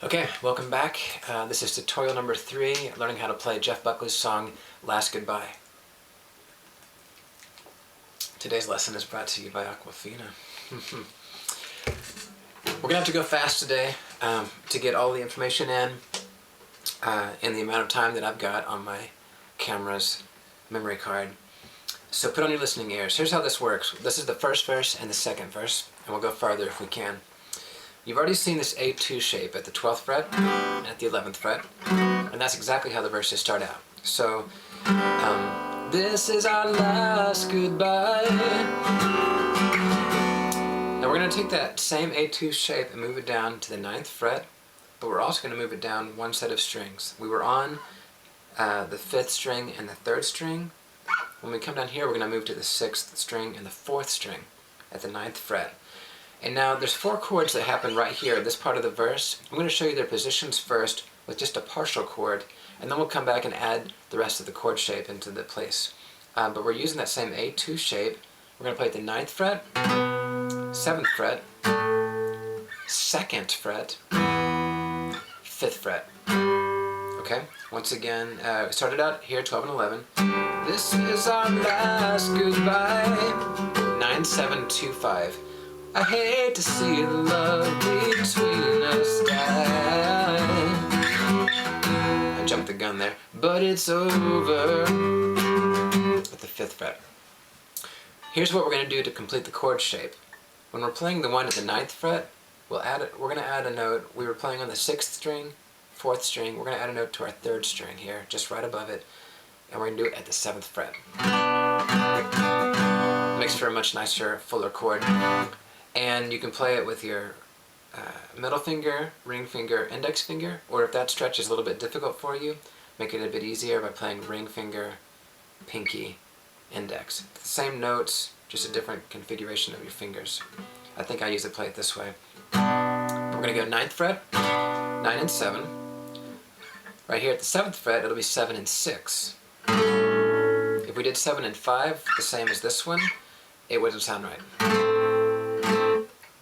Okay, welcome back. This is tutorial number 3, learning how to play Jeff Buckley's song, Last Goodbye. Today's lesson is brought to you by Aquafina. We're going to have to go fast today to get all the information in the amount of time that I've got on my camera's memory card. So put on your listening ears. Here's how this works. This is the first verse and the second verse, and we'll go farther if we can. You've already seen this A2 shape at the 12th fret and at the 11th fret, and that's exactly how the verses start out. So, this is our last goodbye. Now we're going to take that same A2 shape and move it down to the 9th fret, but we're also going to move it down one set of strings. We were on the 5th string and the 3rd string. When we come down here, we're going to move to the 6th string and the 4th string at the 9th fret. And now there's 4 chords that happen right here, this part of the verse. I'm going to show you their positions first with just a partial chord, and then we'll come back and add the rest of the chord shape into the place. But we're using that same A2 shape. We're going to play at the 9th fret, 7th fret, 2nd fret, 5th fret. Okay, once again, we started out here, 12 and 11. This is our last goodbye. 9, 7, 2, 5. I hate to see the love between us die. I jumped the gun there, but it's over at the 5th fret. Here's what we're going to do to complete the chord shape. When we're playing the one at the 9th fret, we're going to add a note. We were playing on the 6th string, 4th string. We're going to add a note to our 3rd string here, just right above it, and we're going to do it at the 7th fret. Makes for a much nicer, fuller chord. And you can play it with your middle finger, ring finger, index finger, or if that stretch is a little bit difficult for you, make it a bit easier by playing ring finger, pinky, index. The same notes, just a different configuration of your fingers. I think I usually play it this way. We're going to go 9th fret, 9 and 7. Right here at the 7th fret, it'll be 7 and 6. If we did 7 and 5, the same as this one, it wouldn't sound right.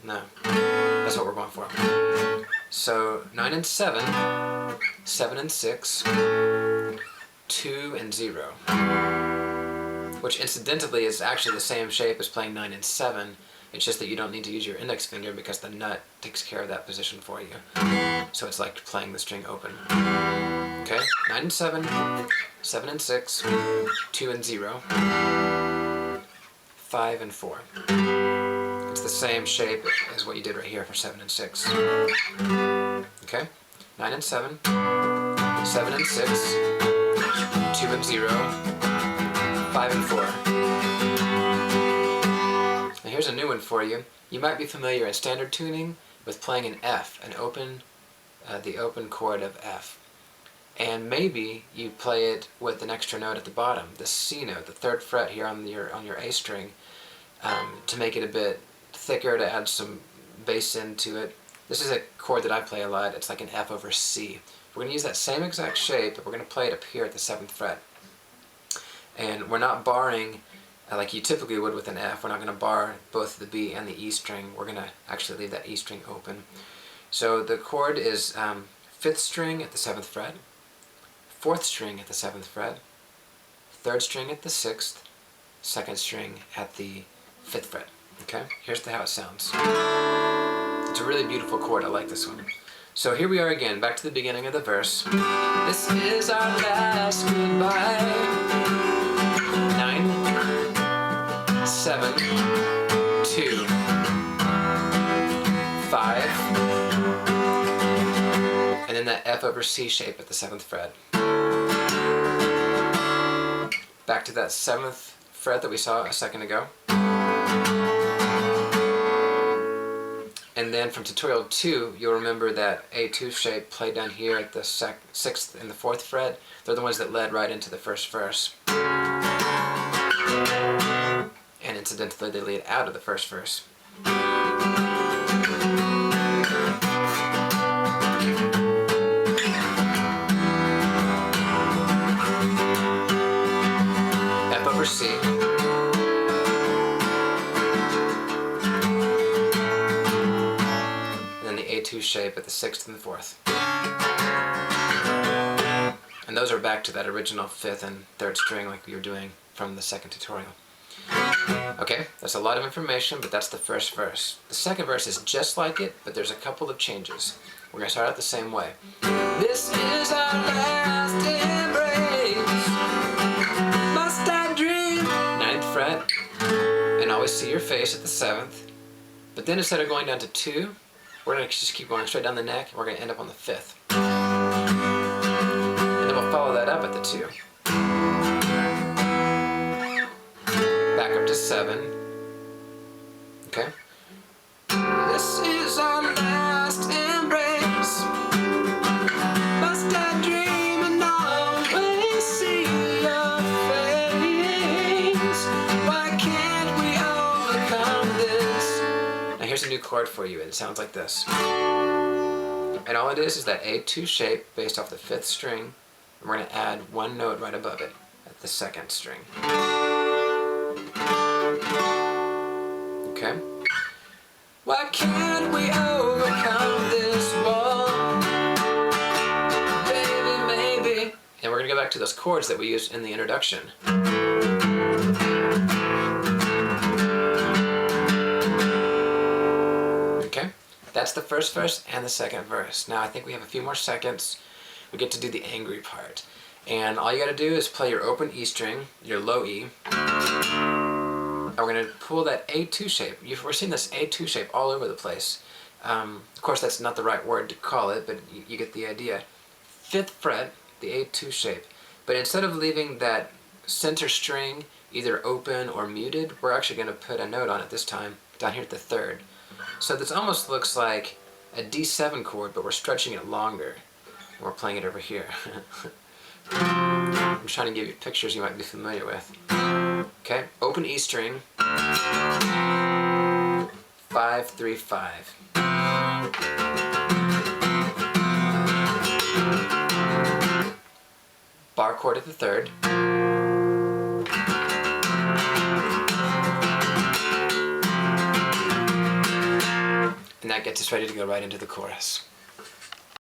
No, that's what we're going for. So 9 and 7, 7 and 6, 2 and 0. Which incidentally is actually the same shape as playing 9 and 7. It's just that you don't need to use your index finger because the nut takes care of that position for you. So it's like playing the string open. Okay, 9 and 7, 7 and 6, 2 and 0, 5 and 4. It's the same shape as what you did right here for 7 and 6. Okay? 9 and 7, 7 and 6, 2 and 0, 5 and 4. Now here's a new one for you. You might be familiar in standard tuning with playing an F, the open chord of F. And maybe you play it with an extra note at the bottom, the C note, the 3rd fret here on your A string, to make it a bit thicker, to add some bass into it. This is a chord that I play a lot. It's like an F over C. We're going to use that same exact shape, but we're going to play it up here at the 7th fret. And we're not barring like you typically would with an F. We're not going to bar both the B and the E string. We're going to actually leave that E string open. So the chord is 5th string at the 7th fret, 4th string at the 7th fret, 3rd string at the 6th, 2nd string at the 5th fret. Okay, here's how it sounds. It's a really beautiful chord. I like this one. So here we are again, back to the beginning of the verse. This is our last goodbye. 9, 7, 2, 5, and then that F over C shape at the 7th fret. Back to that 7th fret that we saw a second ago. And then from tutorial 2, you'll remember that A2 shape played down here at the 6th and the 4th fret. They're the ones that led right into the first verse. And incidentally, they lead out of the first verse. F over C. shape at the 6th and the 4th. And those are back to that original 5th and 3rd string like we were doing from the second tutorial. Okay, that's a lot of information, but that's the first verse. The second verse is just like it, but there's a couple of changes. We're going to start out the same way. This is our last embrace. Must I dream? 9th fret. And always see your face at the 7th. But then instead of going down to 2, we're going to just keep going straight down the neck, and we're going to end up on the 5th. And then we'll follow that up at the 2. Back up to 7. Okay? This is our last embrace. Must I dream and always see your face? Why can't we overcome this? Now here's a new chord for you. It sounds like this. And all it is that A2 shape based off the 5th string. And we're going to add one note right above it at the 2nd string. Okay? Why can't we overcome this wall? Baby, maybe. And we're going to go back to those chords that we used in the introduction. Okay? That's the first verse and the second verse. Now I think we have a few more seconds. We get to do the angry part. And all you got to do is play your open E string, your low E. And we're going to pull that A2 shape. We're seeing this A2 shape all over the place. Of course, that's not the right word to call it, but you get the idea. 5th fret, the A2 shape. But instead of leaving that center string either open or muted, we're actually going to put a note on it this time, down here at the 3rd. So this almost looks like a D7 chord, but we're stretching it longer. And we're playing it over here. I'm trying to give you pictures you might be familiar with. Okay, open E string, 5, 3, 5. Bar chord at the 3rd. And that gets us ready to go right into the chorus.